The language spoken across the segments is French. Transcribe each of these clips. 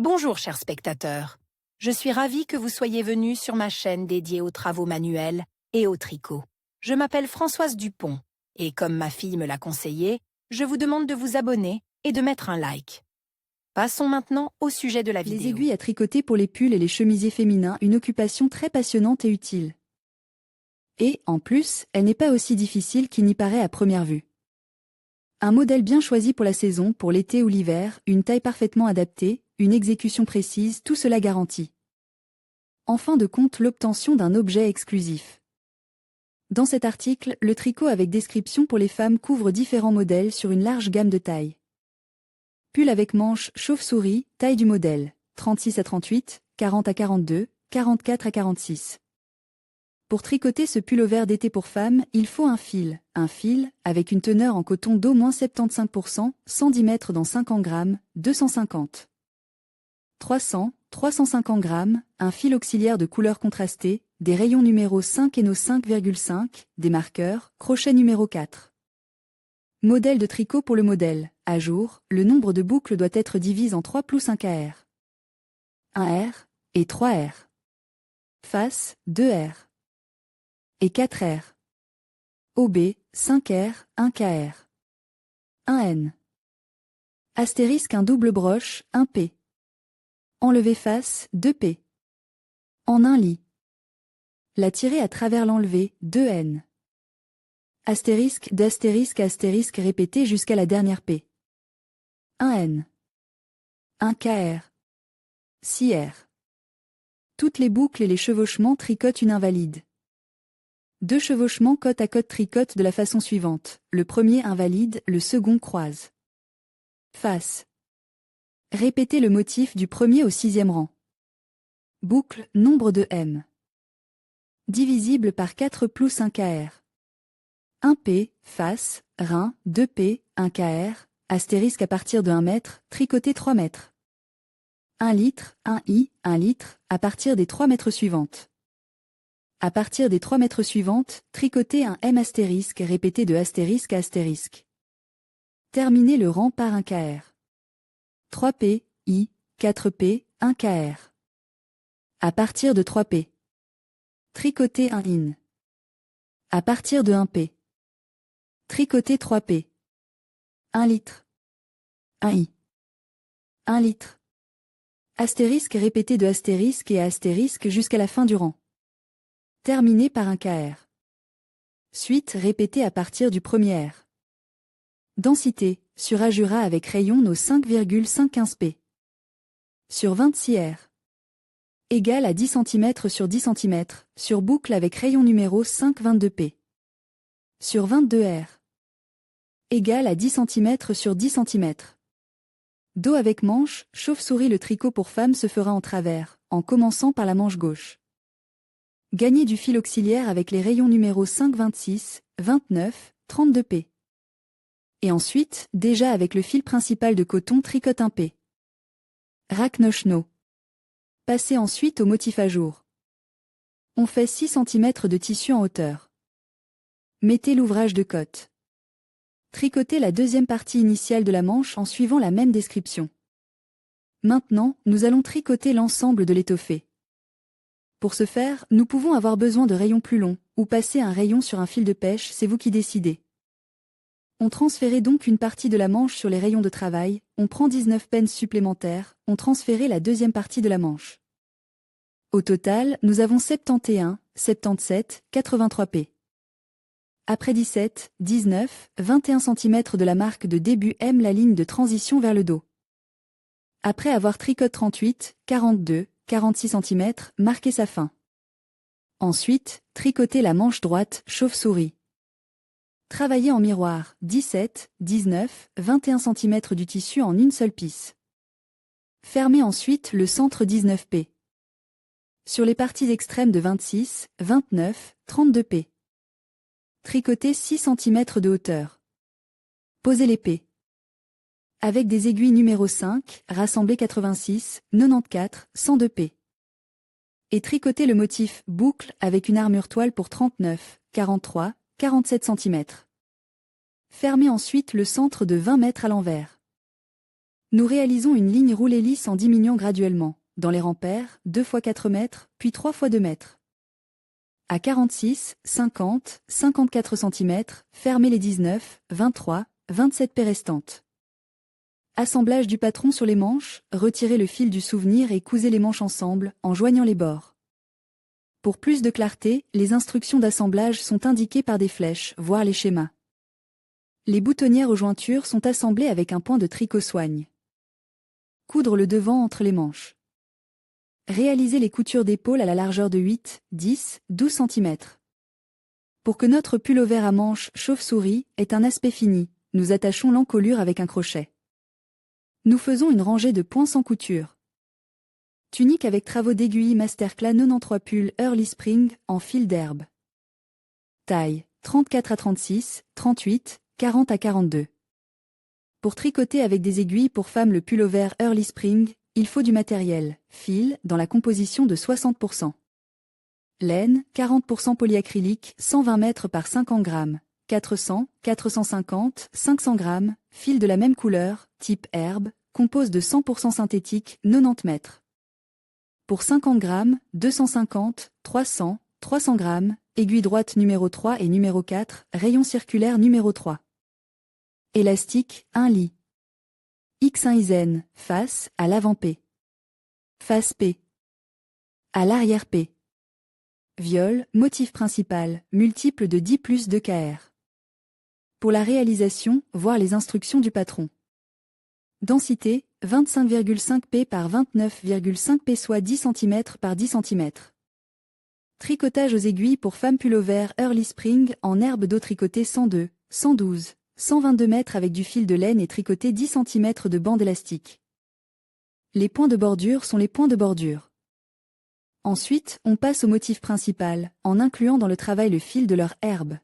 Bonjour chers spectateurs, je suis ravie que vous soyez venus sur ma chaîne dédiée aux travaux manuels et au tricot. Je m'appelle Françoise Dupont et comme ma fille me l'a conseillé, je vous demande de vous abonner et de mettre un like. Passons maintenant au sujet de la vidéo. Les aiguilles à tricoter pour les pulls et les chemisiers féminins, une occupation très passionnante et utile. Et, en plus, elle n'est pas aussi difficile qu'il n'y paraît à première vue. Un modèle bien choisi pour la saison, pour l'été ou l'hiver, une taille parfaitement adaptée, une exécution précise, tout cela garantit. En fin de compte, l'obtention d'un objet exclusif. Dans cet article, le tricot avec description pour les femmes couvre différents modèles sur une large gamme de tailles. Pull avec manches chauve-souris, taille du modèle, 36 à 38, 40 à 42, 44 à 46. Pour tricoter ce pull-over d'été pour femmes, il faut un fil avec une teneur en coton d'au moins 75%, 110 mètres dans 50 grammes, 250. 300, 350 grammes, un fil auxiliaire de couleur contrastée, des rayons numéro 5 et no 5,5, des marqueurs, crochet numéro 4. Modèle de tricot pour le modèle, à jour, le nombre de boucles doit être divisé en 3 plus 1 KR. 1 R et 3 R. Face, 2 R. Et 4 R. OB, 5 R, 1 KR. 1 N. Astérisque un double broche, 1 P. Enlevé face, 2 P. En un lit. La tirer à travers l'enlevé, 2 N. Astérisque d'astérisque astérisque répété jusqu'à la dernière P. 1 N. 1 KR. 6 R. Toutes les boucles et les chevauchements tricotent une invalide. 2 chevauchements côte à côte tricotent de la façon suivante. Le premier invalide, le second croise. Face. Répétez le motif du premier au 6e rang. Boucle, nombre de M. Divisible par 4 plus 1 KR. 1 P, face, rein, 2 P, 1 KR, astérisque à partir de 1 mètre, tricoté 3 mètres. 1 litre, 1 I, 1 litre, à partir des 3 mètres suivantes. À partir des 3 mètres suivantes, tricotez un M astérisque répété de astérisque à astérisque. Terminez le rang par 1 KR. 3 P, I, 4 P, 1 KR. À partir de 3 P. Tricotez un IN. À partir de 1 P. Tricotez 3 P. 1 litre. 1 I. 1 litre. Astérisque répété de astérisque et à astérisque jusqu'à la fin du rang. Terminé par 1 KR. Suite répétée à partir du premier R. Densité, sur Ajura avec rayon no 5,515 P. Sur 26 R. Égale à 10 cm sur 10 cm, sur boucle avec rayon numéro 522 P. Sur 22 R. Égale à 10 cm sur 10 cm. Dos avec manche, chauve-souris. Le tricot pour femme se fera en travers, en commençant par la manche gauche. Gagnez du fil auxiliaire avec les rayons numéro 5, 26, 29, 32 P. Et ensuite, déjà avec le fil principal de coton, tricote 1 P. Raknochno. Passez ensuite au motif à jour. On fait 6 cm de tissu en hauteur. Mettez l'ouvrage de cotte. Tricotez la deuxième partie initiale de la manche en suivant la même description. Maintenant, nous allons tricoter l'ensemble de l'étoffé. Pour ce faire, nous pouvons avoir besoin de rayons plus longs, ou passer un rayon sur un fil de pêche, c'est vous qui décidez. On transférait donc une partie de la manche sur les rayons de travail, on prend 19 pence supplémentaires, on transférait la deuxième partie de la manche. Au total, nous avons 71, 77, 83 P. Après 17, 19, 21 cm de la marque de début M, la ligne de transition vers le dos. Après avoir tricoté 38, 42, 46 cm, marquez sa fin. Ensuite, tricotez la manche droite, chauve-souris. Travaillez en miroir, 17, 19, 21 cm du tissu en une seule pisse. Fermez ensuite le centre 19 P. Sur les parties extrêmes de 26, 29, 32 P. Tricotez 6 cm de hauteur. Posez les P. Avec des aiguilles numéro 5, rassemblez 86, 94, 102 P. Et tricotez le motif boucle avec une armure toile pour 39, 43, 47 cm. Fermez ensuite le centre de 20 mètres à l'envers. Nous réalisons une ligne roulée lisse en diminuant graduellement, dans les rangs pairs, 2 x 4 mètres, puis 3 x 2 mètres. À 46, 50, 54 cm, fermez les 19, 23, 27 paies restantes. Assemblage du patron sur les manches, retirez le fil du souvenir et cousez les manches ensemble, en joignant les bords. Pour plus de clarté, les instructions d'assemblage sont indiquées par des flèches, voire les schémas. Les boutonnières aux jointures sont assemblées avec un point de tricot soigne. Coudre le devant entre les manches. Réalisez les coutures d'épaule à la largeur de 8, 10, 12 cm. Pour que notre pullover à manches chauve-souris ait un aspect fini, nous attachons l'encolure avec un crochet. Nous faisons une rangée de points sans couture. Tunique avec travaux d'aiguille Masterclass 93 pull Early Spring en fil d'herbe. Taille 34 à 36, 38, 40 à 42. Pour tricoter avec des aiguilles pour femmes le pullover Early Spring, il faut du matériel, fil, dans la composition de 60%. Laine, 40% polyacrylique, 120 mètres par 50 grammes, 400, 450, 500 grammes, fil de la même couleur, type herbe, compose de 100% synthétique, 90 mètres. Pour 50 grammes, 250, 300, 300 grammes, aiguille droite numéro 3 et numéro 4, rayon circulaire numéro 3. Élastique, 1 lit. X1 Isen, face, à l'avant P. Face P. À l'arrière P. Viol, motif principal, multiple de 10 plus 2 kr. Pour la réalisation, voir les instructions du patron. Densité, 25,5 p par 29,5 p soit 10 cm par 10 cm. Tricotage aux aiguilles pour femme pullover Early Spring en herbe d'eau tricotée 102, 112, 122 mètres avec du fil de laine et tricoté 10 cm de bande élastique. Les points de bordure sont les points de bordure. Ensuite, on passe au motif principal, en incluant dans le travail le fil de leur herbe.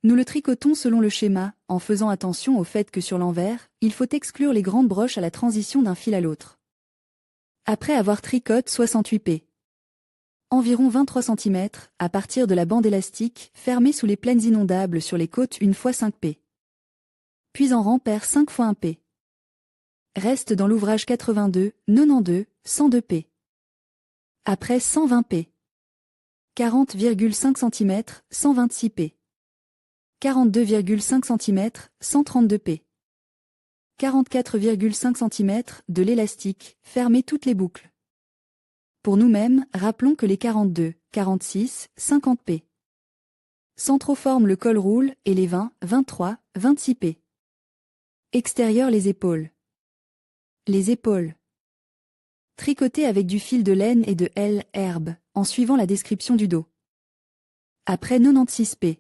Nous le tricotons selon le schéma, en faisant attention au fait que sur l'envers, il faut exclure les grandes broches à la transition d'un fil à l'autre. Après avoir tricoté 68 p. Environ 23 cm, à partir de la bande élastique, fermée sous les plaines inondables sur les côtes 1 x 5 p. Puis en rang pair 5 x 1 p. Reste dans l'ouvrage 82, 92, 102 p. Après 120 p. 40,5 cm, 126 p. 42,5 cm, 132 p. 44,5 cm de l'élastique, fermez toutes les boucles. Pour nous-mêmes, rappelons que les 42, 46, 50 p. Centraux forment le col roule et les 20, 23, 26 p. Extérieur les épaules. Les épaules. Tricotées avec du fil de laine et de L herbe, en suivant la description du dos. Après 96 p.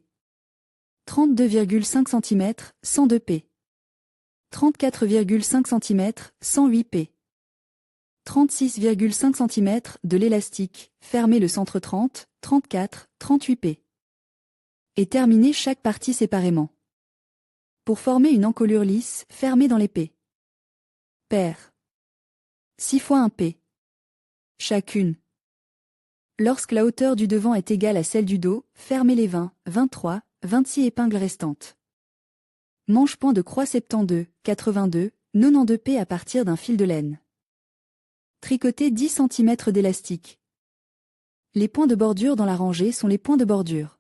32,5 cm, 102 p. 34,5 cm, 108 p. 36,5 cm de l'élastique, fermez le centre 30, 34, 38 p. Et terminez chaque partie séparément. Pour former une encolure lisse, fermez dans les p. Paire. 6 x 1 p. Chacune. Lorsque la hauteur du devant est égale à celle du dos, fermez les 20, 23, 26 épingles restantes. Manche point de croix 72, 82, 92 p à partir d'un fil de laine. Tricotez 10 cm d'élastique. Les points de bordure dans la rangée sont les points de bordure.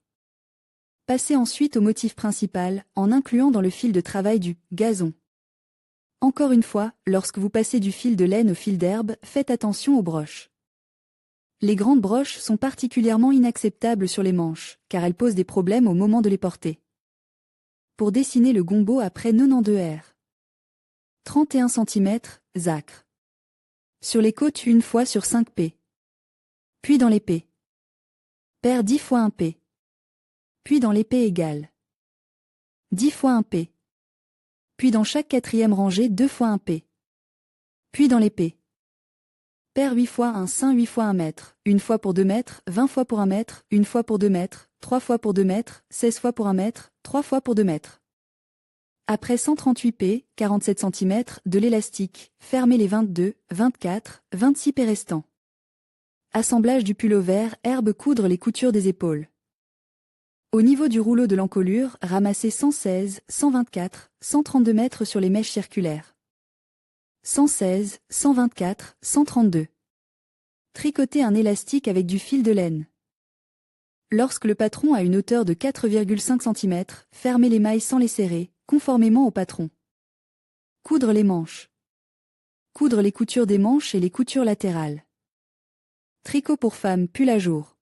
Passez ensuite au motif principal, en incluant dans le fil de travail du gazon. Encore une fois, lorsque vous passez du fil de laine au fil d'herbe, faites attention aux broches. Les grandes broches sont particulièrement inacceptables sur les manches, car elles posent des problèmes au moment de les porter. Pour dessiner le gombo après 92 R. 31 cm, zacre. Sur les côtes 1 fois sur 5 p. Puis dans les p. Paire 10 x 1 p. Puis dans les p égales. 10 x 1 p. Puis dans chaque quatrième rangée 2 x 1 p. Puis dans les p. Paire 8 x 1 sein 8 x 1 mètre, 1 fois pour 2 mètres, 20 fois pour 1 mètre, 1 fois pour 2 mètres, 3 fois pour 2 mètres, 16 fois pour 1 mètre, 3 fois pour 2 mètres. Après 138 p, 47 cm de l'élastique, fermez les 22, 24, 26 p restants. Assemblage du pullover, herbe coudre les coutures des épaules. Au niveau du rouleau de l'encolure, ramassez 116, 124, 132 mètres sur les mèches circulaires. 116, 124, 132. Tricoter un élastique avec du fil de laine. Lorsque le patron a une hauteur de 4,5 cm, fermez les mailles sans les serrer, conformément au patron. Coudre les manches. Coudre les coutures des manches et les coutures latérales. Tricot pour femmes, pull à jour.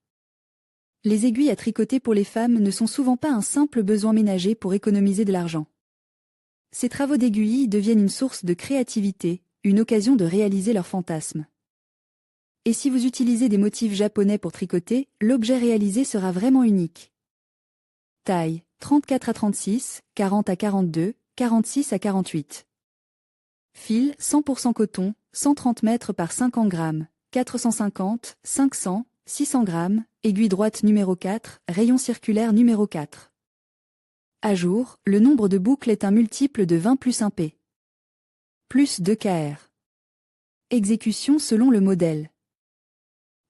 Les aiguilles à tricoter pour les femmes ne sont souvent pas un simple besoin ménager pour économiser de l'argent. Ces travaux d'aiguille deviennent une source de créativité, une occasion de réaliser leurs fantasmes. Et si vous utilisez des motifs japonais pour tricoter, l'objet réalisé sera vraiment unique. Taille, 34 à 36, 40 à 42, 46 à 48. Fil, 100% coton, 130 mètres par 50 grammes, 450, 500, 600 grammes, aiguille droite numéro 4, rayon circulaire numéro 4. À jour, le nombre de boucles est un multiple de 20 plus 1 P. Plus 2 KR. Exécution selon le modèle.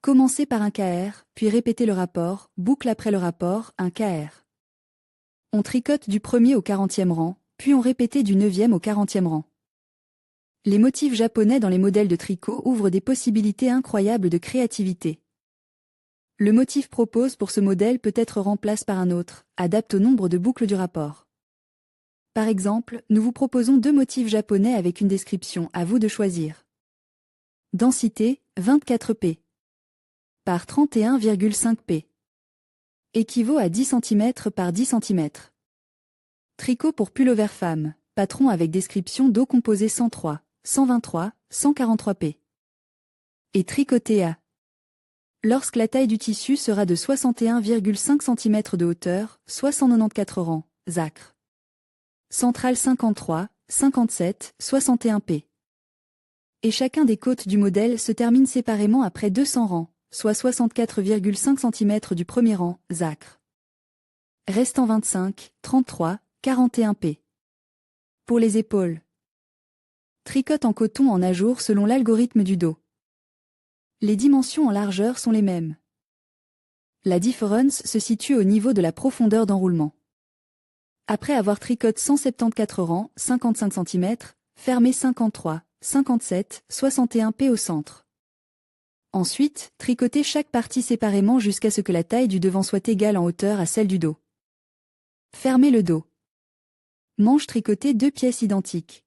Commencez par un KR, puis répétez le rapport, boucle après le rapport, un KR. On tricote du 1er au 40e rang, puis on répète du 9e au 40e rang. Les motifs japonais dans les modèles de tricot ouvrent des possibilités incroyables de créativité. Le motif proposé pour ce modèle peut être remplacé par un autre, adapte au nombre de boucles du rapport. Par exemple, nous vous proposons 2 motifs japonais avec une description, à vous de choisir. Densité, 24 P. Par 31,5 P. Équivaut à 10 cm par 10 cm. Tricot pour pullover femme, patron avec description dos composé 103, 123, 143 P. Et tricoté à. Lorsque la taille du tissu sera de 61,5 cm de hauteur, soit 194 rangs, Zacre. Centrale 53, 57, 61 P. Et chacun des côtes du modèle se termine séparément après 200 rangs, soit 64,5 cm du premier rang, Zacre. Restant 25, 33, 41 P. Pour les épaules. Tricote en coton en ajour selon l'algorithme du dos. Les dimensions en largeur sont les mêmes. La différence se situe au niveau de la profondeur d'enroulement. Après avoir tricoté 174 rangs, 55 cm, fermez 53, 57, 61 P au centre. Ensuite, tricotez chaque partie séparément jusqu'à ce que la taille du devant soit égale en hauteur à celle du dos. Fermez le dos. Manche tricotée 2 pièces identiques.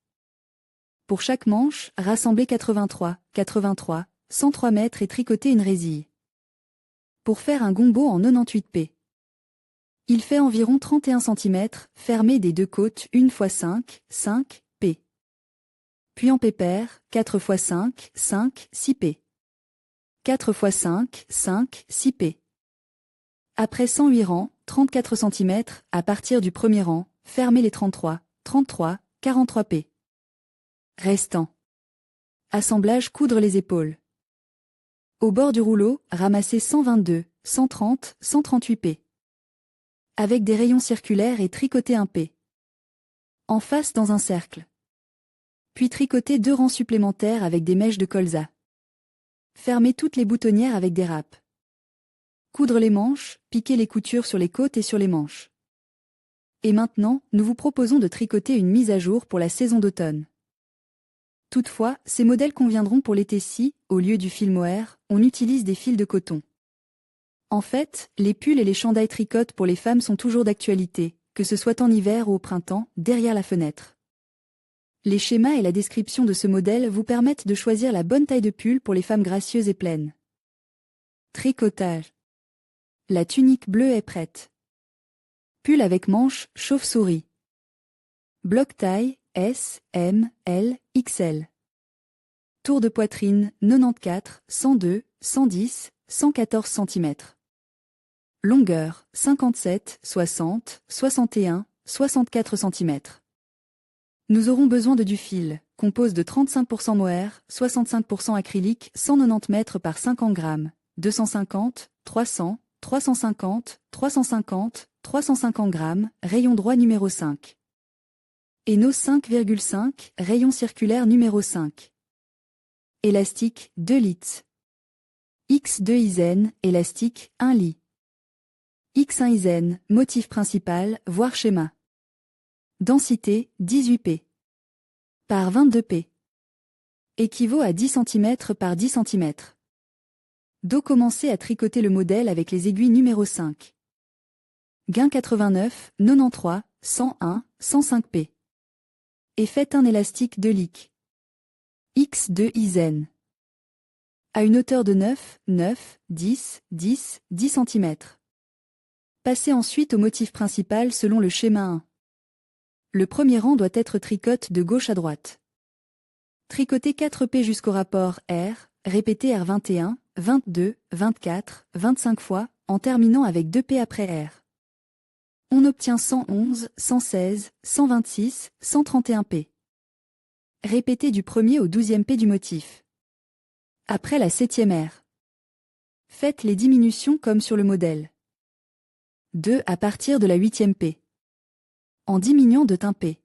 Pour chaque manche, rassemblez 83, 83, 103 mètres et tricotez une résille. Pour faire un gombo en 98 P. Il fait environ 31 cm, fermé des deux côtes 1 x 5, 5 P. Puis en pépère, 4 x 5, 5, 6 P. 4 x 5, 5, 6 P. Après 108 rangs, 34 cm, à partir du premier rang, fermez les 33, 33, 43 P. Restant. Assemblage coudre les épaules. Au bord du rouleau, ramassez 122, 130, 138 P. Avec des rayons circulaires et tricotez un P. En face dans un cercle. Puis tricotez 2 rangs supplémentaires avec des mèches de colza. Fermez toutes les boutonnières avec des râpes. Coudre les manches, piquer les coutures sur les côtes et sur les manches. Et maintenant, nous vous proposons de tricoter une mise à jour pour la saison d'automne. Toutefois, ces modèles conviendront pour l'été si, au lieu du fil mohair, on utilise des fils de coton. En fait, les pulls et les chandails tricotes pour les femmes sont toujours d'actualité, que ce soit en hiver ou au printemps, derrière la fenêtre. Les schémas et la description de ce modèle vous permettent de choisir la bonne taille de pull pour les femmes gracieuses et pleines. Tricotage. La tunique bleue est prête. Pull avec manches, chauve-souris. Bloc taille, S, M, L, XL. Tour de poitrine, 94, 102, 110, 114 cm. Longueur, 57, 60, 61, 64 cm. Nous aurons besoin de du fil, compose de 35% mohair, 65% acrylique, 190 mètres par 50 grammes, 250, 300, 350, 350, 350 grammes, rayon droit numéro 5. Eno 5,5, rayon circulaire numéro 5. Élastique, 2 litres. X2 Isen, élastique, 1 lit. X1 Isen, motif principal, voire schéma. Densité, 18 P. Par 22 P. équivaut à 10 cm par 10 cm. Do commencez à tricoter le modèle avec les aiguilles numéro 5. Gain 89, 93, 101, 105p. Et faites un élastique de lick. X2 Isen. À une hauteur de 9, 9, 10, 10, 10 cm. Passez ensuite au motif principal selon le schéma 1. Le premier rang doit être tricote de gauche à droite. Tricotez 4p jusqu'au rapport R, répétez R21, 22, 24, 25 fois, en terminant avec 2p après R. On obtient 111, 116, 126, 131p. Répétez du premier au 12e p du motif. Après la 7e R. Faites les diminutions comme sur le modèle. 2 à partir de la 8e p. En diminuant de 1 p.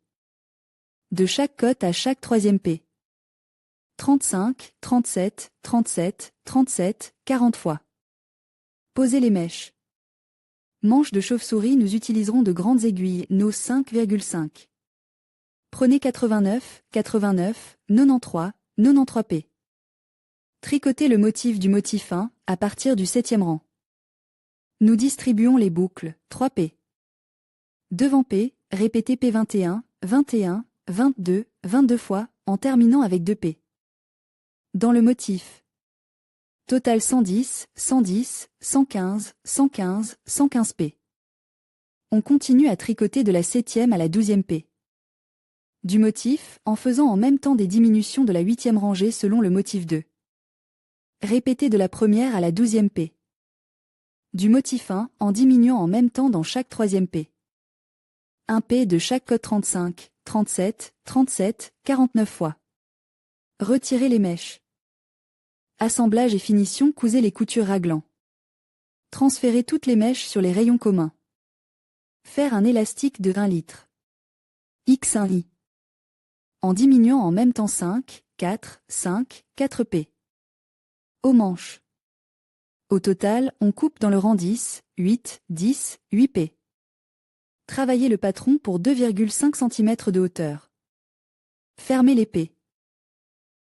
De chaque cote à chaque 3e p. 35, 37, 37, 37, 40 fois. Posez les mèches. Manche de chauve-souris, nous utiliserons de grandes aiguilles, nos 5,5. Prenez 89, 89, 93, 93p. Tricotez le motif du motif 1, à partir du 7e rang. Nous distribuons les boucles, 3p. Devant p, répétez p21, 21, 22, 22 fois, en terminant avec 2p. Dans le motif. Total 110, 110, 115, 115, 115p. On continue à tricoter de la 7e à la 12e p. Du motif, en faisant en même temps des diminutions de la 8e rangée selon le motif 2. Répétez de la première à la 12e p. Du motif 1, en diminuant en même temps dans chaque 3e p. 1 p de chaque code 35, 37, 37, 49 fois. Retirez les mèches. Assemblage et finition, cousez les coutures raglant. Transférez toutes les mèches sur les rayons communs. Faire un élastique de 1 litre. X1i. En diminuant en même temps 5, 4, 5, 4p. Aux manches. Au total, on coupe dans le rang 10, 8, 10, 8p. Travaillez le patron pour 2,5 cm de hauteur. Fermez l'épée.